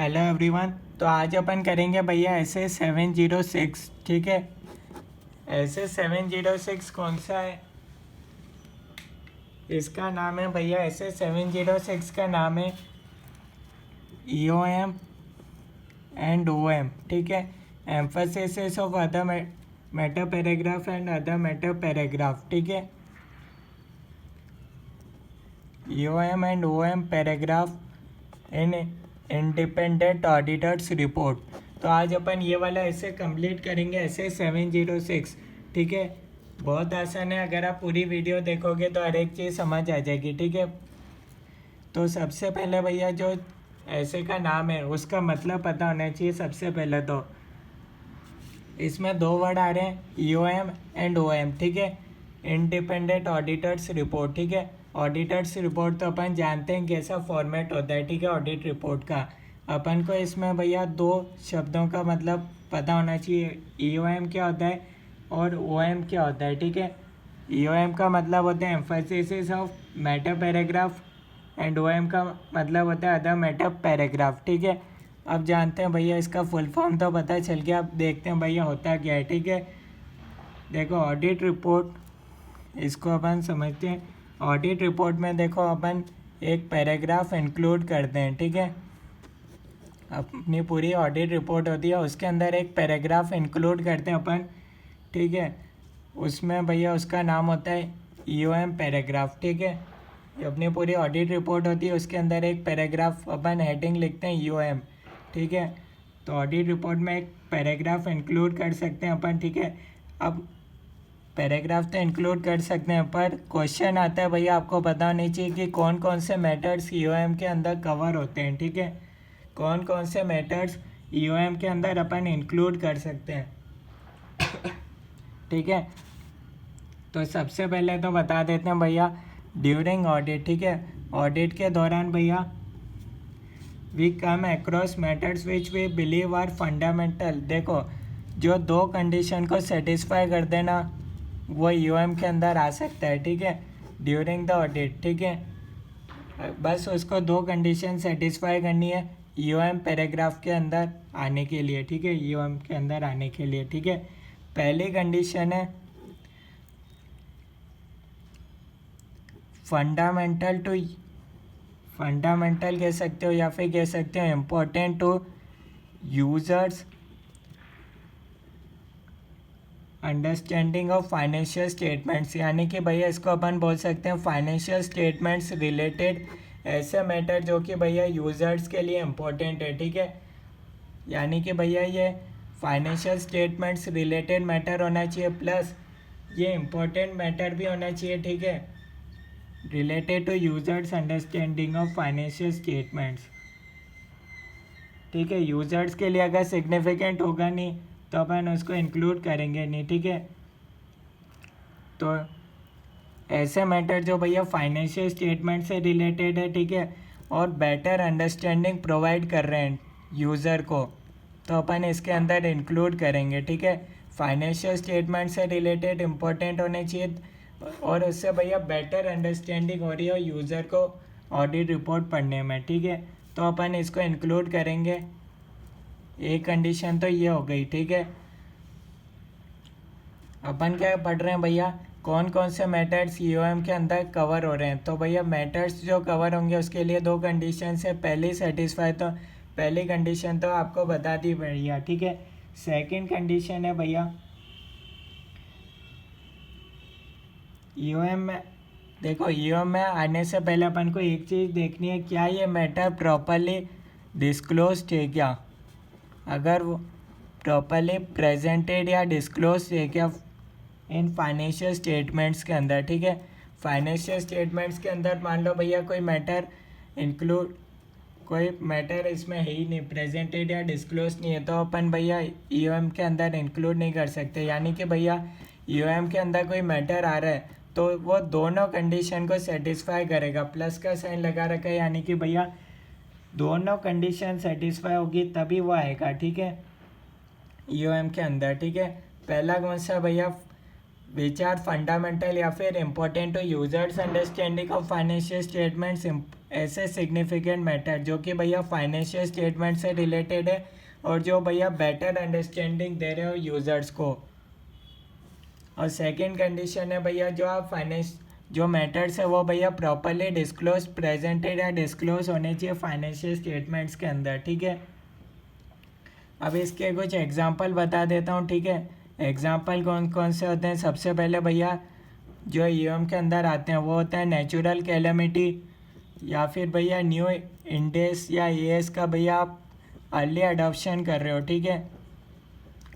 Hello everyone. तो आज अपन करेंगे भैया SA 706। ठीक है, SA 706 कौन सा है? इसका नाम है भैया SA 706 का नाम है EOM एंड OM। ठीक है, emphasis of other matter paragraph and other matter paragraph. ठीक है, EOM and OM paragraph in independent auditors report. तो आज अपन ये वाला ऐसे कंप्लीट करेंगे SA 706। ठीक है, बहुत आसान है, अगर आप पूरी वीडियो देखोगे तो हर एक चीज़ समझ आ जाएगी। ठीक है, तो सबसे पहले भैया जो ऐसे का नाम है उसका मतलब पता होना चाहिए। सबसे पहले तो इसमें दो वर्ड आ रहे हैं, EOM एंड OM। ठीक है, इंडिपेंडेंट ऑडिटर्स रिपोर्ट। ठीक है, ऑडिटर्स रिपोर्ट तो अपन जानते हैं कैसा फॉर्मेट होता है। ठीक है, ऑडिट रिपोर्ट का अपन को इसमें भैया दो शब्दों का मतलब पता होना चाहिए, EOM क्या होता है और OM क्या होता है। ठीक है, EOM का मतलब होता है emphasis of matter paragraph and OM का मतलब होता है अदर मैटर पैराग्राफ। ठीक है, अब जानते हैं भैया इसका फुल फॉर्म तो पता चल गया। अब देखते हैं भैया होता क्या है। ठीक है, देखो ऑडिट रिपोर्ट, इसको अपन समझते हैं। ऑडिट रिपोर्ट में देखो अपन एक पैराग्राफ इंक्लूड करते हैं। ठीक है, अपनी पूरी ऑडिट रिपोर्ट होती है, उसके अंदर एक पैराग्राफ इंक्लूड करते हैं अपन। ठीक है, उसमें भैया उसका नाम होता है EOM पैराग्राफ। ठीक है, ये अपनी पूरी ऑडिट रिपोर्ट होती है, उसके अंदर एक पैराग्राफ अपन हेडिंग लिखते हैं EOM। ठीक है, तो ऑडिट रिपोर्ट में एक पैराग्राफ इंक्लूड कर सकते हैं अपन। ठीक है, अब पैराग्राफ तो इंक्लूड कर सकते हैं, पर क्वेश्चन आता है भैया आपको पता होनी चाहिए कि कौन कौन से मैटर्स EOM के अंदर कवर होते हैं। ठीक है, कौन कौन से मैटर्स EOM के अंदर अपन इंक्लूड कर सकते हैं। ठीक है, तो सबसे पहले तो बता देते हैं भैया ड्यूरिंग ऑडिट। ठीक है, ऑडिट के दौरान भैया we come across matters which we believe are fundamental. देखो जो दो कंडीशन को सेटिस्फाई कर देना वो EOM के अंदर आ सकता है। ठीक है, ड्यूरिंग द ऑडिट। ठीक है, बस उसको दो कंडीशन सेटिस्फाई करनी है EOM पैराग्राफ के अंदर आने के लिए। ठीक है, EOM के अंदर आने के लिए। ठीक है, पहली कंडीशन है फंडामेंटल कह सकते हो या फिर कह सकते हो important to users understanding of financial statements. यानी कि भैया इसको अपन बोल सकते हैं फाइनेंशियल स्टेटमेंट्स रिलेटेड ऐसे मैटर जो कि भैया यूजर्स के लिए इम्पोर्टेंट है। ठीक है, यानी कि भैया ये फाइनेंशियल स्टेटमेंट्स रिलेटेड मैटर होना चाहिए, प्लस ये इम्पोर्टेंट मैटर भी होना चाहिए। ठीक है, related to users understanding of financial statements. ठीक है, यूजर्स के लिए अगर सिग्निफिकेंट होगा नहीं तो अपन उसको इंक्लूड करेंगे नहीं। ठीक है, तो ऐसे मैटर जो भैया फाइनेंशियल स्टेटमेंट से रिलेटेड है। ठीक है, और बेटर अंडरस्टैंडिंग प्रोवाइड कर रहे हैं यूज़र को, तो अपन इसके अंदर इंक्लूड करेंगे। ठीक है, फाइनेंशियल स्टेटमेंट से रिलेटेड इम्पोर्टेंट होने चाहिए और उससे भैया बेटर अंडरस्टैंडिंग हो रही है यूज़र को ऑडिट रिपोर्ट पढ़ने में। ठीक है, तो अपन इसको इंक्लूड करेंगे। एक कंडीशन तो ये हो गई। ठीक है, अपन क्या पढ़ रहे हैं भैया कौन कौन से मैटर्स EOM के अंदर कवर हो रहे हैं। तो भैया मैटर्स जो कवर होंगे उसके लिए दो कंडीशन है, पहली सेटिस्फाई, तो पहली कंडीशन तो आपको बता दी भैया। ठीक है, सेकंड कंडीशन है भैया EOM में, देखो EOM में आने से पहले अपन को एक चीज़ देखनी है, क्या ये मैटर प्रॉपरली डिस्क्लोज है क्या, अगर वो प्रॉपरली प्रेजेंटेड या डिस्क्लोज है क्या इन फाइनेंशियल स्टेटमेंट्स के अंदर। ठीक है, फाइनेंशियल स्टेटमेंट्स के अंदर मान लो भैया कोई मैटर इसमें है ही नहीं, प्रेजेंटेड या डिस्क्लोज नहीं है, तो अपन भैया EOM के अंदर इंक्लूड नहीं कर सकते। यानी कि भैया EOM के अंदर कोई मैटर आ रहा है तो वो दोनों कंडीशन को सेटिस्फाई करेगा, प्लस का साइन लगा रखा है, यानी कि भैया दोनों कंडीशन सेटिस्फाई होगी तभी वो आएगा। ठीक है, EOM के अंदर। ठीक है, पहला कौन सा भैया विच आर फंडामेंटल या फिर important to users understanding of financial statements ऐसे सिग्निफिकेंट मैटर जो कि भैया फाइनेंशियल स्टेटमेंट से रिलेटेड है और जो भैया बेटर अंडरस्टैंडिंग दे रहे हो यूज़र्स को। और सेकंड कंडीशन है भैया जो आप फाइनेंस जो मैटर्स है वो भैया प्रॉपरली डिस्क्लोज प्रेजेंटेड या डिस्क्लोज होने चाहिए फाइनेंशियल स्टेटमेंट्स के अंदर, ठीक है। अब इसके कुछ एग्जांपल बता देता हूँ, ठीक है। एग्जांपल कौन कौन से होते हैं? सबसे पहले भैया जो ईओएम के अंदर आते हैं वो होता है नेचुरल कैलेमिटी, या फिर भैया न्यू इंडेस या एएस का भैया आप अर्ली अडॉप्शन कर रहे हो, ठीक है,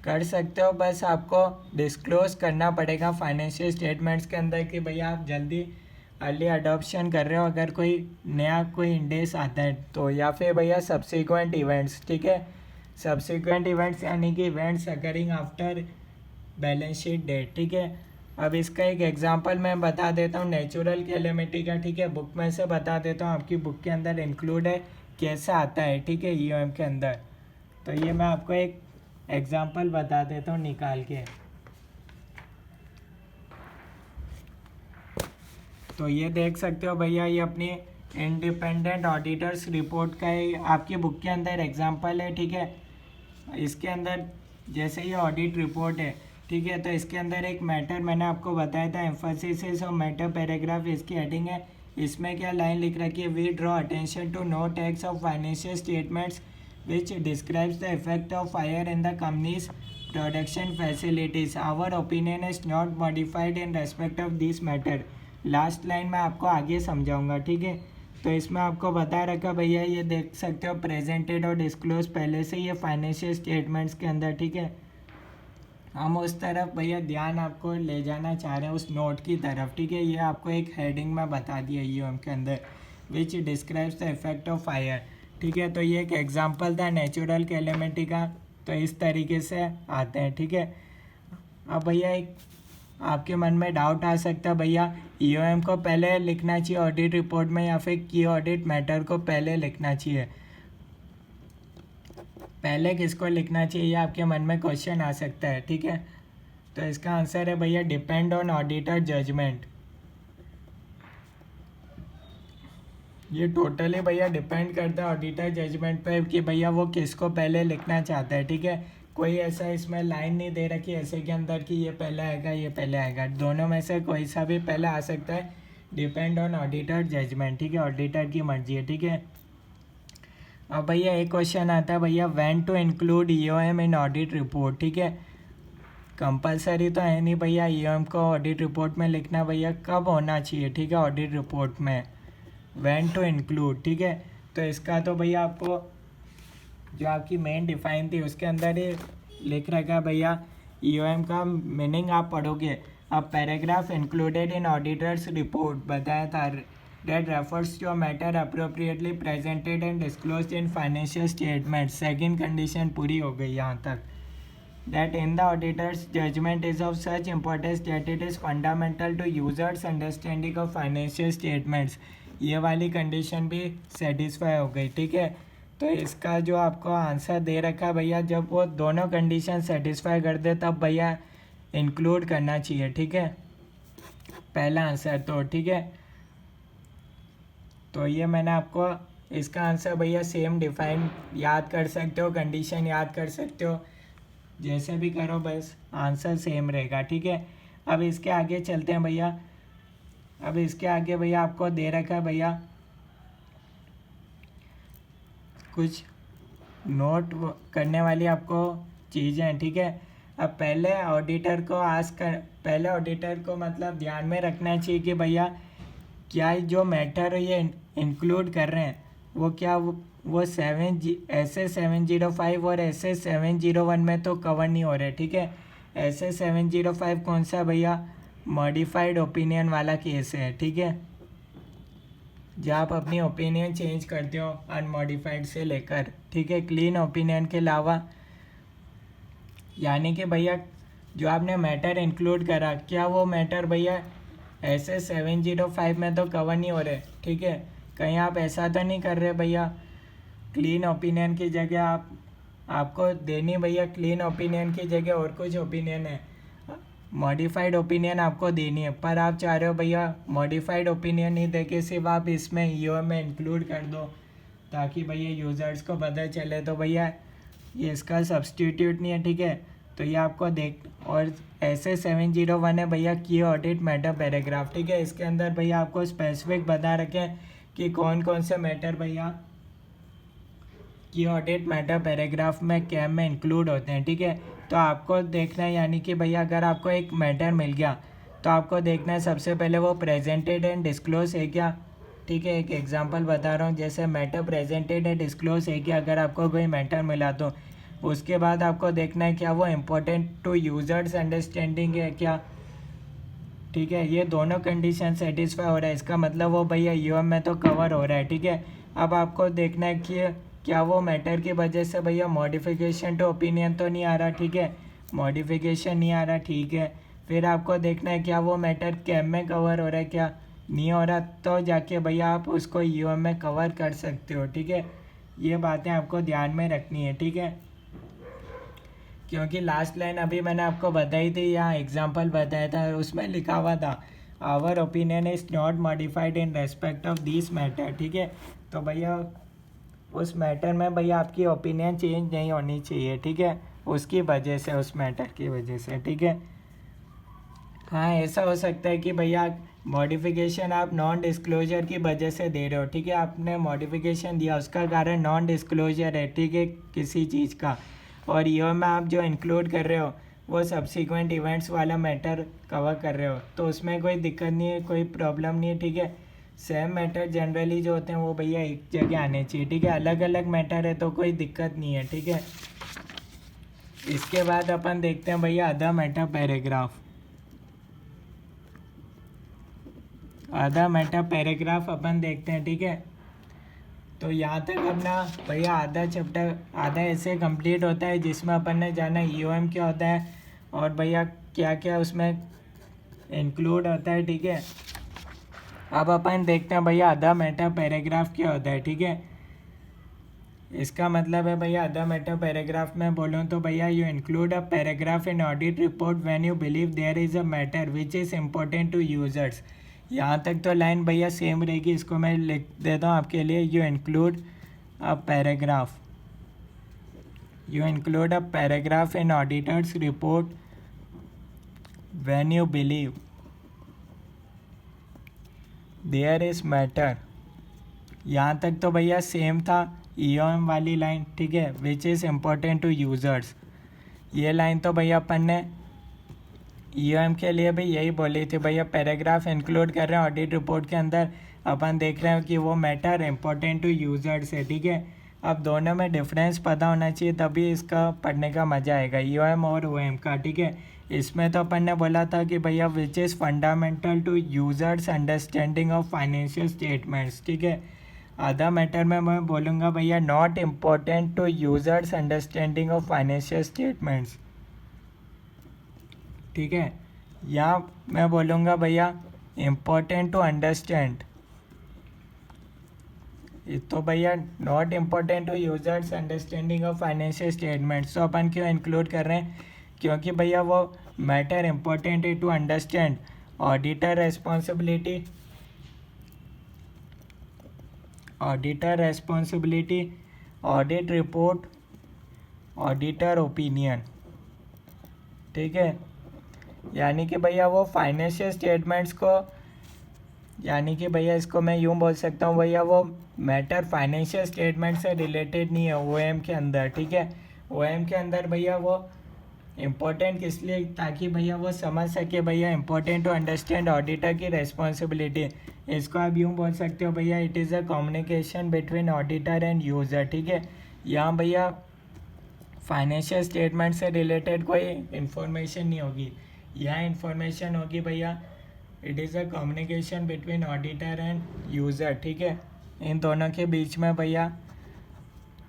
कर सकते हो। बस आपको डिस्क्लोज करना पड़ेगा फाइनेंशियल स्टेटमेंट्स के अंदर कि भैया आप जल्दी अर्ली अडॉप्शन कर रहे हो अगर कोई नया कोई इंडेस आता है तो। या फिर भैया सब्सिक्वेंट इवेंट्स, ठीक है, सब्सिक्वेंट इवेंट्स यानी कि events occurring after balance sheet date, ठीक है। अब इसका एक एग्जांपल मैं बता देता हूँ नेचुरल कैलेमिटी का, ठीक है, बुक में से बता देता हूँ, आपकी बुक के अंदर इंक्लूड है कैसे आता है, ठीक है, ईओएम के अंदर। तो ये मैं आपको एक एग्जांपल बता देता हूँ निकाल के। तो ये देख सकते हो भैया, ये अपनी इंडिपेंडेंट ऑडिटर्स रिपोर्ट का आपकी बुक के अंदर एग्जांपल है, ठीक है। इसके अंदर जैसे ये ऑडिट रिपोर्ट है, ठीक है, तो इसके अंदर एक मैटर मैंने आपको बताया था, एम्फोसिस ऑफ मैटर पैराग्राफ इसकी हेडिंग है। इसमें क्या लाइन लिख रखी है, we draw attention to note X of financial statements which describes the effect of fire in the company's production facilities. Our opinion is not modified in respect of this matter. Last line में आपको आगे समझाऊंगा, ठीक है। तो इसमें आपको बता रखा भैया, ये देख सकते हो प्रेजेंटेड और डिस्क्लोज पहले से ये फाइनेंशियल स्टेटमेंट्स के अंदर, ठीक है। हम उस तरफ भैया ध्यान आपको ले जाना चाह रहे हैं उस नोट की तरफ, ठीक है। ये आपको एक हेडिंग में बता दिया ईओएम के अंदर, which describes the effect of fire, ठीक है। तो ये एक एग्जांपल था नेचुरल कैलेमिटी का। तो इस तरीके से आते हैं, ठीक है। अब भैया एक आपके मन में डाउट आ सकता है, भैया ईओएम को पहले लिखना चाहिए ऑडिट रिपोर्ट में या फिर की ऑडिट मैटर को पहले लिखना चाहिए? पहले किसको लिखना चाहिए, ये आपके मन में क्वेश्चन आ सकता है, ठीक है। तो इसका आंसर है भैया डिपेंड ऑन ऑडिटर जजमेंट। ये टोटली भैया डिपेंड करता है ऑडिटर जजमेंट पे कि भैया वो किसको पहले लिखना चाहता है, ठीक है। कोई ऐसा इसमें लाइन नहीं दे रखी ऐसे के अंदर कि ये पहले आएगा ये पहले आएगा, दोनों में से कोई सा भी पहले आ सकता है। डिपेंड ऑन ऑडिटर जजमेंट, ठीक है, ऑडिटर की मर्जी है, ठीक है। अब भैया एक क्वेश्चन आता है भैया, when to include EOM in audit report, ठीक है। कंपलसरी तो है नहीं भैया ईओएम को ऑडिट रिपोर्ट में लिखना, भैया कब होना चाहिए, ठीक है, ऑडिट रिपोर्ट में व्हेन टू इंक्लूड, ठीक है। तो इसका तो भैया आपको जो आपकी मेन डिफाइन थी उसके अंदर ही लिख रखा है भैया, ईओएम का मीनिंग आप पढ़ोगे। अब पैराग्राफ इंक्लूडेड इन ऑडिटर्स रिपोर्ट बताया था, that refers to a matter appropriately presented and disclosed in financial statements. Second condition पूरी हो गई यहाँ तक। That in the auditor's judgment is of such importance that it is fundamental to users' understanding of financial statements. ये वाली condition भी satisfy हो गई, ठीक है। तो इसका जो आपको आंसर दे रखा है भैया, जब वो दोनों कंडीशन सेटिस्फाई कर दे तब भैया इंक्लूड करना चाहिए, ठीक है, पहला आंसर तो, ठीक है। तो ये मैंने आपको इसका आंसर भैया सेम डिफाइन याद कर सकते हो, कंडीशन याद कर सकते हो, जैसे भी करो बस आंसर सेम रहेगा, ठीक है। अब इसके आगे चलते हैं भैया। अब इसके आगे भैया आपको दे रखा है भैया कुछ नोट करने वाली आपको चीज़ें हैं, ठीक है। अब पहले ऑडिटर को मतलब ध्यान में रखना चाहिए कि भैया क्या जो मैटर ये इंक्लूड कर रहे हैं वो क्या वो SS705 और SS701 में तो कवर नहीं हो रहे, ठीक है। SS705 कौन सा भैया, मॉडिफाइड ओपिनियन वाला केस है, ठीक है, जहाँ आप अपनी ओपिनियन चेंज करते हो अनमॉडिफाइड से लेकर, ठीक है, क्लीन ओपिनियन के अलावा। यानी कि भैया जो आपने मैटर इंक्लूड करा, क्या वो मैटर भैया SS705 में तो कवर नहीं हो रहे, ठीक है। कहीं आप ऐसा तो नहीं कर रहे भैया क्लीन ओपिनियन की जगह आपको देनी भैया क्लीन ओपिनियन की जगह और कुछ ओपिनियन है, मॉडिफाइड ओपिनियन आपको देनी है, पर आप चाह रहे हो भैया मॉडिफाइड ओपिनियन नहीं देके सिर्फ आप इसमें ईओएम में इंक्लूड कर दो ताकि भैया यूज़र्स को पता चले, तो भैया ये इसका सब्सटीट्यूट नहीं है, ठीक है। तो ये आपको देख, और ऐसे 701 है भैया की ऑडिट मैटर पैराग्राफ, ठीक है। इसके अंदर भैया आपको स्पेसिफिक बता रखें कि कौन कौन से मैटर भैया की ऑडिट मैटर पैराग्राफ में कैम में इंक्लूड होते हैं, ठीक है। तो आपको देखना है, यानी कि भैया अगर आपको एक मैटर मिल गया तो आपको देखना है सबसे पहले वो प्रेजेंटेड एंड डिस्क्लोज है क्या, ठीक है। एक एग्जांपल बता रहा हूँ, जैसे मैटर प्रेजेंटेड एंड डिस्क्लोज है क्या, अगर आपको कोई मैटर मिला तो उसके बाद आपको देखना है क्या वो इम्पोर्टेंट टू यूजर्स अंडरस्टैंडिंग है क्या, ठीक है। ये दोनों कंडीशन सेटिस्फाई हो रहा है, इसका मतलब वो भैया यूएम में तो कवर हो रहा है, ठीक है। अब आपको देखना है कि क्या वो मैटर की वजह से भैया मॉडिफिकेशन टू ओपिनियन तो नहीं आ रहा, ठीक है। मॉडिफिकेशन नहीं आ रहा, ठीक है। फिर आपको देखना है क्या वो मैटर कैम में कवर हो रहा है क्या, नहीं हो रहा, तो जाके भैया आप उसको यूएम में कवर कर सकते हो, ठीक है। ये बातें आपको ध्यान में रखनी है, ठीक है। क्योंकि लास्ट लाइन अभी मैंने आपको बताई थी, यहाँ एग्जांपल बताया था, उसमें लिखा हुआ था our opinion is not modified in respect of this matter, ठीक है। तो भैया उस मैटर में भैया आपकी ओपिनियन चेंज नहीं होनी चाहिए, ठीक है, उसकी वजह से, उस मैटर की वजह से, ठीक है। हाँ, ऐसा हो सकता है कि भैया मॉडिफिकेशन आप नॉन डिस्क्लोजर की वजह से दे रहे हो, ठीक है। आपने मॉडिफिकेशन दिया, उसका कारण नॉन डिस्क्लोजर है, ठीक है, किसी चीज़ का, और ईओ में आप जो इंक्लूड कर रहे हो वो सब्सिक्वेंट इवेंट्स वाला मैटर कवर कर रहे हो, तो उसमें कोई दिक्कत नहीं है, कोई प्रॉब्लम नहीं है, ठीक है। सेम मैटर जनरली जो होते हैं वो भैया एक जगह आने चाहिए, ठीक है। अलग अलग मैटर है तो कोई दिक्कत नहीं है, ठीक है। इसके बाद अपन देखते हैं भैया other matter paragraph. Other matter paragraph अपन देखते हैं, ठीक है। तो यहाँ तक अपना भैया आधा चैप्टर, आधा ऐसे कंप्लीट होता है जिसमें अपन ने जाना ईओएम क्या होता है और भैया क्या क्या उसमें इंक्लूड होता है, ठीक है। अब अपन देखते हैं भैया अदर मैटर पैराग्राफ क्या होता है, ठीक है। इसका मतलब है भैया अदर मैटर पैराग्राफ में बोलूँ तो भैया you include a paragraph in audit report when you believe there is a matter which is important to users. यहाँ तक तो लाइन भैया सेम रहेगी, इसको मैं लिख देता हूँ आपके लिए। You include a paragraph, you include a paragraph in auditor's report when you believe there is matter. यहाँ तक तो भैया सेम था ईओएम वाली लाइन, ठीक है, which is important to users. ये लाइन तो भैया अपन ने ईओएम के लिए भी यही बोली थी, भैया पैराग्राफ इंक्लूड कर रहे हैं ऑडिट रिपोर्ट के अंदर, अपन देख रहे हैं कि वो मैटर इम्पोर्टेंट टू यूज़र्स है, ठीक है। अब दोनों में डिफरेंस पता होना चाहिए, तभी इसका पढ़ने का मज़ा आएगा, ईओएम और ओएम का, ठीक है। इसमें तो अपन ने बोला था कि भैया which is fundamental to users understanding of financial statements, ठीक है। अदर मैटर में मैं बोलूँगा भैया not important to users understanding of financial statements, ठीक है। या मैं बोलूँगा भैया इम्पोर्टेंट टू अंडरस्टैंड, तो भैया not important to users understanding of financial statements. तो अपन क्यों इंक्लूड कर रहे हैं, क्योंकि भैया वो मैटर इम्पोर्टेंट है to understand auditor responsibility, auditor responsibility, audit report, auditor opinion, ठीक है। यानी कि भैया वो फाइनेंशियल स्टेटमेंट्स को, यानी कि भैया इसको मैं यूँ बोल सकता हूँ भैया वो मैटर फाइनेंशियल स्टेटमेंट से रिलेटेड नहीं है ओएम के अंदर, ठीक है। ओएम के अंदर भैया वो इम्पोर्टेंट किस लिए, ताकि भैया वो समझ सके भैया इम्पोर्टेंट टू अंडरस्टैंड ऑडिटर की रेस्पॉन्सिबिलिटी। इसको आप यूँ बोल सकते हो भैया it is a communication between auditor end user, ठीक है। यहाँ भैया फाइनेंशियल स्टेटमेंट से रिलेटेड कोई इन्फॉर्मेशन नहीं होगी, यहाँ इन्फॉर्मेशन होगी भैया it is a communication between auditor end user, ठीक है, इन दोनों के बीच में भैया।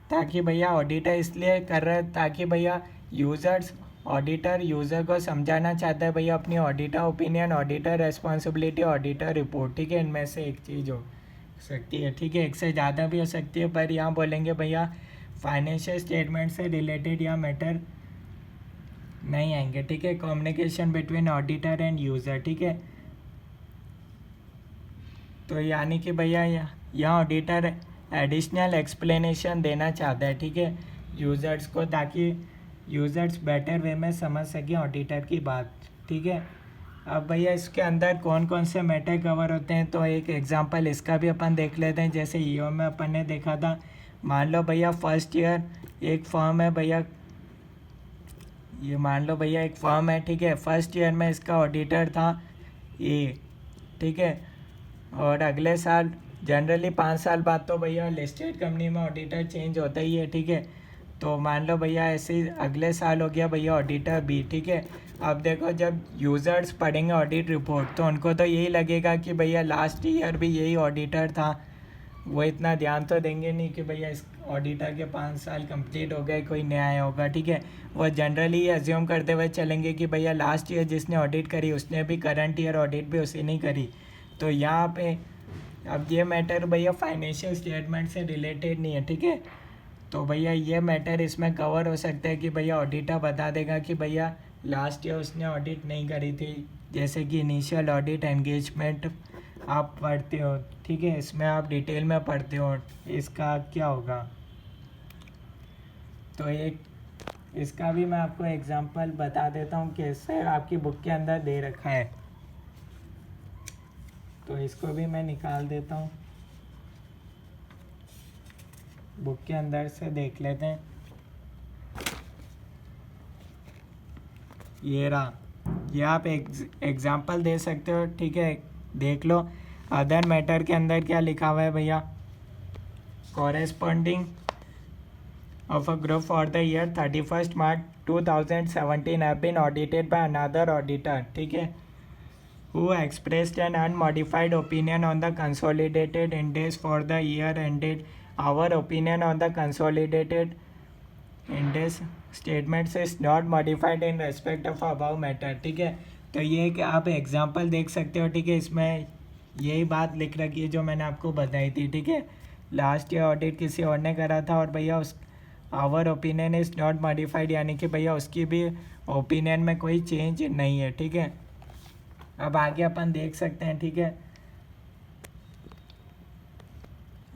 ताकि भैया ऑडिटर इसलिए कर रहा है ताकि भैया यूज़र्स, ऑडिटर यूज़र को समझाना चाहता है भैया अपनी auditor opinion, auditor responsibility, auditor report, ठीक है, इनमें से एक चीज़ हो सकती है, ठीक है, एक से ज़्यादा भी हो सकती है, पर यहाँ बोलेंगे भैया फाइनेंशियल स्टेटमेंट से रिलेटेड या मैटर नहीं आएंगे, ठीक है। Communication between auditor end user, ठीक है। तो यानी कि भैया यहाँ ऑडिटर एडिशनल एक्सप्लेनेशन देना चाहता है, ठीक है, यूज़र्स को, ताकि यूज़र्स बेटर वे में समझ सकें ऑडिटर की बात, ठीक है। अब भैया इसके अंदर कौन कौन से मैटर कवर होते हैं, तो एक एग्जांपल इसका भी अपन देख लेते हैं। जैसे ईओ में अपन ने देखा था, मान लो भैया फर्स्ट ईयर एक फर्म है भैया, ये मान लो भैया एक फर्म है, ठीक है। फर्स्ट ईयर में इसका ऑडिटर था ए, ठीक है। और अगले साल जनरली 5 साल बाद तो भैया लिस्टेड कंपनी में ऑडिटर चेंज होता ही है, ठीक है। तो मान लो भैया ऐसे ही अगले साल हो गया भैया ऑडिटर बी, ठीक है। अब देखो जब यूज़र्स पढ़ेंगे ऑडिट रिपोर्ट तो उनको तो यही लगेगा कि भैया लास्ट ईयर भी यही ऑडिटर था। वो इतना ध्यान तो देंगे नहीं कि भैया इस ऑडिटर के 5 साल कंप्लीट हो गए, कोई नया आया होगा, ठीक है। वो जनरली ये अज्यूम करते हुए चलेंगे कि भैया लास्ट ईयर जिसने ऑडिट करी उसने भी करंट ईयर ऑडिट भी उसी ने करी। तो यहाँ पे अब ये मैटर भैया फाइनेंशियल स्टेटमेंट से रिलेटेड नहीं है, ठीक है। तो भैया ये मैटर इसमें कवर हो सकता है कि भैया ऑडिटर बता देगा कि भैया लास्ट ईयर उसने ऑडिट नहीं करी थी, जैसे कि इनिशियल ऑडिट एंगेजमेंट आप पढ़ते हो, ठीक है। इसमें आप डिटेल में पढ़ते हो इसका क्या होगा। तो एक इसका भी मैं आपको एग्जांपल बता देता हूँ, कैसे आपकी बुक के अंदर दे रखा है। तो इसको भी मैं निकाल देता हूँ, बुक के अंदर से देख लेते हैं। ये रहा, ये आप एग्जांपल दे सकते हो, ठीक है, देख लो। अदर मैटर के अंदर क्या लिखा हुआ है भैया, corresponding of a group for the year 31st March 2017 have been audited by another auditor, ठीक है, who expressed an unmodified opinion on the consolidated index for the year ended. Our opinion on the consolidated index statements is not modified in respect of above matter, ठीक है। तो ये कि आप example देख सकते हो, ठीक है। इसमें यही बात लिख रखी है जो मैंने आपको बताई थी, ठीक है। लास्ट ईयर ऑडिट किसी और ने करा था और भैया उस our opinion is not modified, यानी कि भैया उसकी भी ओपिनियन में कोई चेंज नहीं है, ठीक है। अब आगे अपन देख सकते हैं, ठीक है।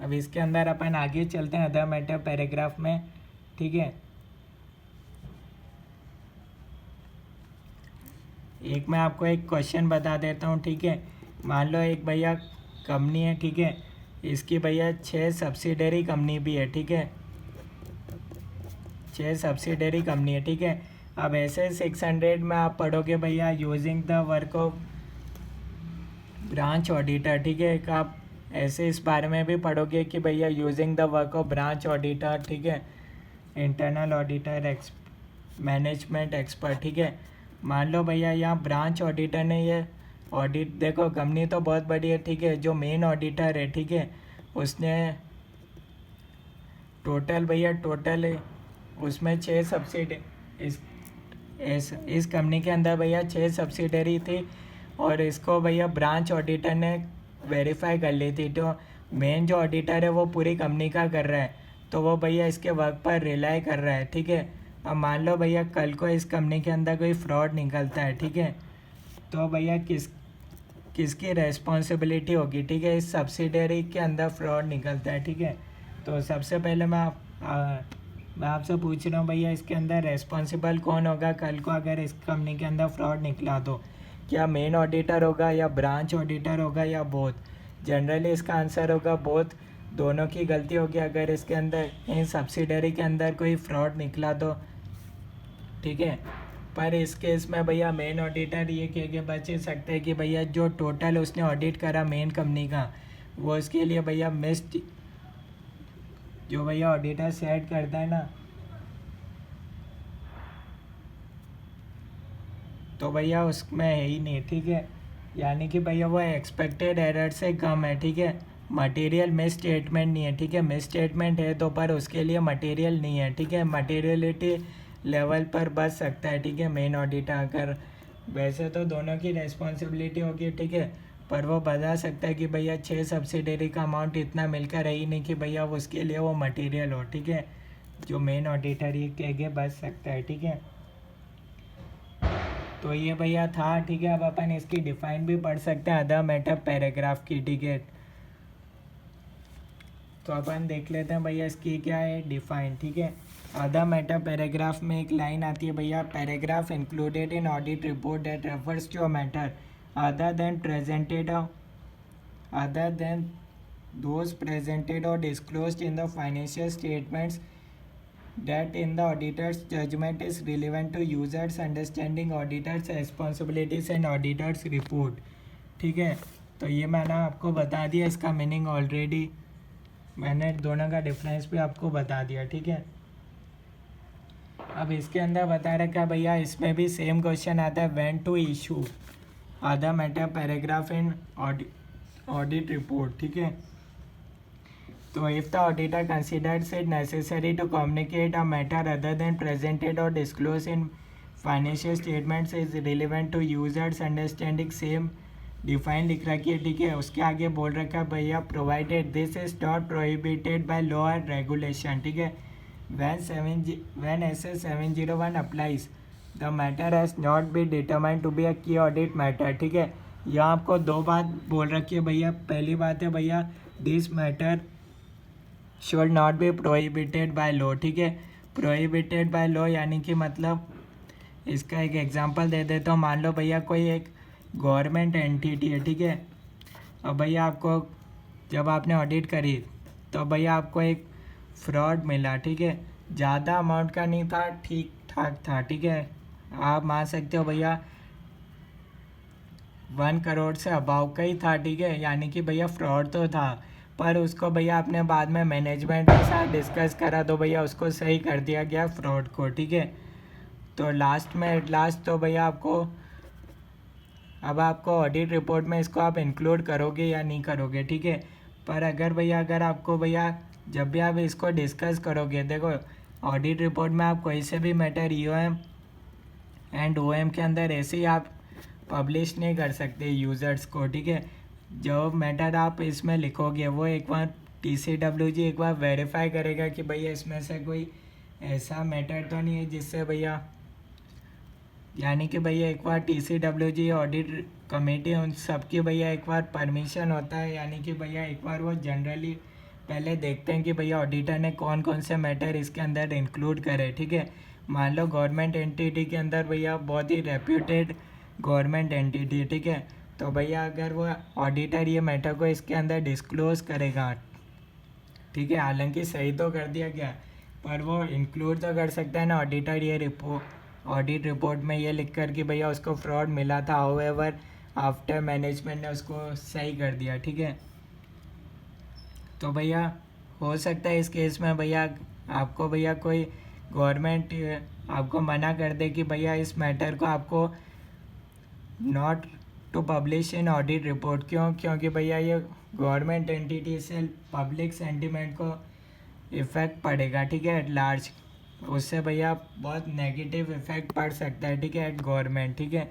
अब इसके अंदर अपन आगे चलते हैं अदर मैटर पैराग्राफ में, ठीक है। एक मैं आपको एक क्वेश्चन बता देता हूँ, ठीक है। मान लो एक भैया कंपनी है, ठीक है, इसकी भैया 6 सब्सिडरी कंपनी भी है, ठीक है, 6 सब्सिडरी कंपनी है, ठीक है। अब ऐसे 600 में आप पढ़ोगे भैया using the work of branch auditor, ठीक है। एक आप ऐसे इस बारे में भी पढ़ोगे कि भैया using the work of branch auditor, ठीक है, इंटरनल ऑडिटर, मैनेजमेंट एक्सपर्ट, ठीक है। मान लो भैया यहाँ ब्रांच ऑडिटर ने ये ऑडिट, देखो कंपनी तो बहुत बड़ी है, ठीक है। जो मेन ऑडिटर है, ठीक है, उसने टोटल भैया टोटल उसमें 6 सब्सिडी इस कंपनी के अंदर भैया 6 सब्सिडरी थी और इसको भैया ब्रांच ऑडिटर ने वेरीफाई कर ली थी। तो मेन जो ऑडिटर है वो पूरी कंपनी का कर रहा है, तो वो भैया इसके वर्क पर रिलाई कर रहा है, ठीक है। अब मान लो भैया कल को इस कंपनी के अंदर कोई फ्रॉड निकलता है, ठीक है, तो भैया किसकी रेस्पॉन्सिबिलिटी होगी, ठीक है। इस सब्सिडरी के अंदर फ्रॉड निकलता है, ठीक है। तो सबसे पहले मैं आपसे पूछ रहा हूँ भैया इसके अंदर रेस्पॉन्सिबल कौन होगा कल को अगर इस कंपनी के अंदर फ्रॉड निकला, तो क्या मेन ऑडिटर होगा या ब्रांच ऑडिटर होगा या बोथ। जनरली इसका आंसर होगा बोथ, दोनों की गलती होगी अगर इसके अंदर इन सब्सिडरी के अंदर कोई फ्रॉड निकला तो, ठीक है। पर इस केस में भैया मेन ऑडिटर ये कह के बच सकते हैं कि भैया जो टोटल उसने ऑडिट करा मेन कंपनी का, वो इसके लिए भैया मिस्ड, जो भैया ऑडिटर सेट करता है ना, तो भैया उसमें है ही नहीं, ठीक है। यानी कि भैया वो एक्सपेक्टेड एरर से कम है, ठीक है। मटेरियल मिस स्टेटमेंट नहीं है, ठीक है। मिस स्टेटमेंट है तो पर उसके लिए मटेरियल नहीं है, ठीक है। मटेरियलिटी लेवल पर बच सकता है, ठीक है, मेन ऑडिटर अगर। वैसे तो दोनों की रेस्पॉन्सिबिलिटी होगी, ठीक है, पर वो बता सकता है कि भैया 6 सब्सिडरी का अमाउंट इतना मिलकर है ही नहीं कि भैया वो उसके लिए वो मटेरियल हो, ठीक है। जो मेन ऑडिटर ये कह के बच सकता है, ठीक है। तो ये भैया था, ठीक है। अब अपन इसकी डिफाइन भी पढ़ सकते हैं अदर मैटर पैराग्राफ की, ठीक है। तो अपन देख लेते हैं भैया इसकी क्या है डिफाइन, ठीक है। अदर मैटर पैराग्राफ में एक लाइन आती है भैया, paragraph included in audit report that refers to a matter other than presented other than those presented or disclosed in the financial statements that in the auditor's judgment is relevant to users understanding auditor's responsibilities and auditor's report, ठीक है। तो ये मैंने आपको बता दिया, इसका meaning already मैंने दोनों का डिफरेंस भी आपको बता दिया, ठीक है। अब इसके अंदर बता रखा भैया, इसमें भी सेम क्वेश्चन आता है, when to issue other matter paragraph in audit report, ठीक है। तो if the auditor considers it necessary to communicate a matter other than presented और disclose in financial statements is relevant to users understanding, same define लिख रखी है, ठीक है। उसके आगे बोल रखा है भैया, provided this is not prohibited by law और रेगुलेशन, ठीक है। when SA 701 applies the matter has not been determined to be a key audit matter, ठीक है। यहाँ आपको दो बात बोल रखी है भैया। पहली बात है भैया, this matter should not be prohibited by law, ठीक है। प्रोहिबिटेड बाय लॉ यानी कि मतलब इसका एक एग्जांपल दे देता हूँ। मान लो भैया कोई एक गवर्नमेंट एंटिटी है, ठीक है। अब भैया आपको जब आपने ऑडिट करी तो भैया आपको एक फ्रॉड मिला, ठीक है। ज़्यादा अमाउंट का नहीं था, ठीक ठाक था, ठीक है। आप मान सकते हो भैया 1 करोड़ से अबाव का ही था, ठीक है। यानी कि भैया फ्रॉड तो था, पर उसको भैया आपने बाद में मैनेजमेंट के साथ डिस्कस करा तो भैया उसको सही कर दिया गया फ्रॉड को, ठीक है। तो लास्ट में एट लास्ट तो भैया आपको अब आपको ऑडिट रिपोर्ट में इसको आप इंक्लूड करोगे या नहीं करोगे, ठीक है। पर अगर आपको भैया जब भी आप इसको डिस्कस करोगे, देखो ऑडिट रिपोर्ट में आप कोई से भी मैटर EOM एंड OM के अंदर ऐसे ही आप पब्लिश नहीं कर सकते यूज़र्स को, ठीक है। जो मैटर आप इसमें लिखोगे वो एक बार TCWG एक बार वेरीफाई करेगा कि भैया इसमें से कोई ऐसा मैटर तो नहीं है जिससे भैया, यानी कि भैया एक बार TCWG ऑडिट कमेटी उन सबकी भैया एक बार परमिशन होता है, यानी कि भैया एक बार वो जनरली पहले देखते हैं कि भैया ऑडिटर ने कौन कौन से मैटर इसके अंदर इंक्लूड करे, ठीक है। मान लो गवर्नमेंट एंटिटी के अंदर भैया बहुत ही रेप्यूटेड गवर्नमेंट एंटिटी, ठीक है। तो भैया अगर वो ऑडिटर ये मैटर को इसके अंदर डिस्क्लोज करेगा, ठीक है, हालांकि सही तो कर दिया गया पर वो इंक्लूड तो कर सकता है ना ऑडिटर ये ऑडिट रिपोर्ट में ये लिख कर कि भैया उसको फ्रॉड मिला था, हाउएवर आफ्टर मैनेजमेंट ने उसको सही कर दिया, ठीक है। तो भैया हो सकता है इस केस में भैया आपको भैया कोई गवर्नमेंट आपको मना कर दे कि भैया इस मैटर को आपको not to publish in audit report. क्योंकि भैया ये गवर्नमेंट एंटिटी से पब्लिक सेंटिमेंट को इफ़ेक्ट पड़ेगा, ठीक है, एट लार्ज। उससे भैया बहुत नेगेटिव इफ़ेक्ट पड़ सकता है, ठीक है, एट गवर्नमेंट, ठीक है।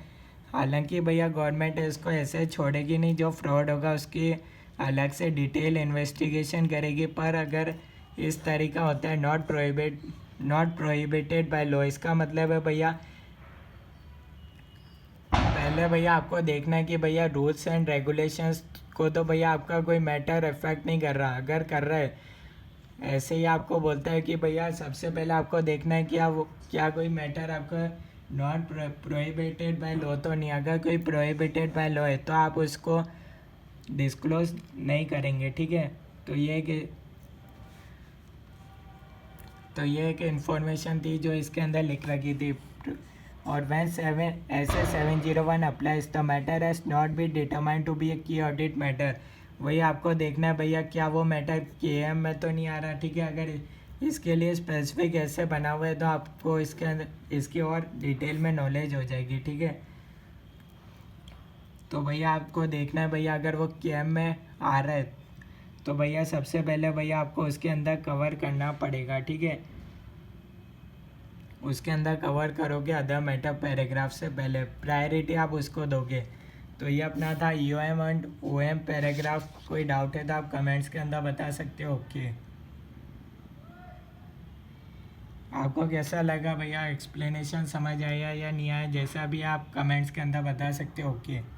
हालांकि भैया गवर्नमेंट इसको ऐसे छोड़ेगी नहीं, जो फ्रॉड होगा उसकी अलग से डिटेल इन्वेस्टिगेशन करेगी। पर अगर इस तरीका होता है नॉट प्रोहिबिटेड बाय लॉ, इसका मतलब है भैया पहले भैया आपको देखना है कि भैया रूल्स एंड रेगुलेशंस को तो भैया आपका कोई मैटर इफेक्ट नहीं कर रहा। अगर कर रहा है ऐसे ही आपको बोलता है कि भैया सबसे पहले आपको देखना है कि क्या कोई मैटर आपका नॉट प्रोहिबिटेड बाय लॉ तो नहीं। अगर कोई प्रोहिबिटेड बाय लॉ है तो आप उसको डिस्क्लोज नहीं करेंगे, ठीक है। तो ये एक इन्फॉर्मेशन थी जो इसके अंदर लिख रखी थी। और when SA 701 applies the matter has not been determined to be a key audit matter, वही आपको देखना है भैया क्या वो मैटर KM में तो नहीं आ रहा, ठीक है। अगर इसके लिए स्पेसिफिक ऐसे बना हुआ है तो आपको इसके अंदर इसकी और डिटेल में नॉलेज हो जाएगी, ठीक है। तो भैया आपको देखना है भैया अगर वो KM में आ रहा है तो भैया सबसे पहले भैया आपको उसके अंदर कवर करना पड़ेगा, ठीक है। उसके अंदर कवर करोगे अदर मैटर पैराग्राफ से पहले, प्रायोरिटी आप उसको दोगे। तो ये अपना था EOM एंड OM पैराग्राफ। कोई डाउट है तो आप कमेंट्स के अंदर बता सकते हो। ओके। आपको कैसा लगा भैया, एक्सप्लेनेशन समझ आया या नहीं आया, जैसा भी आप कमेंट्स के अंदर बता सकते हो। ओके।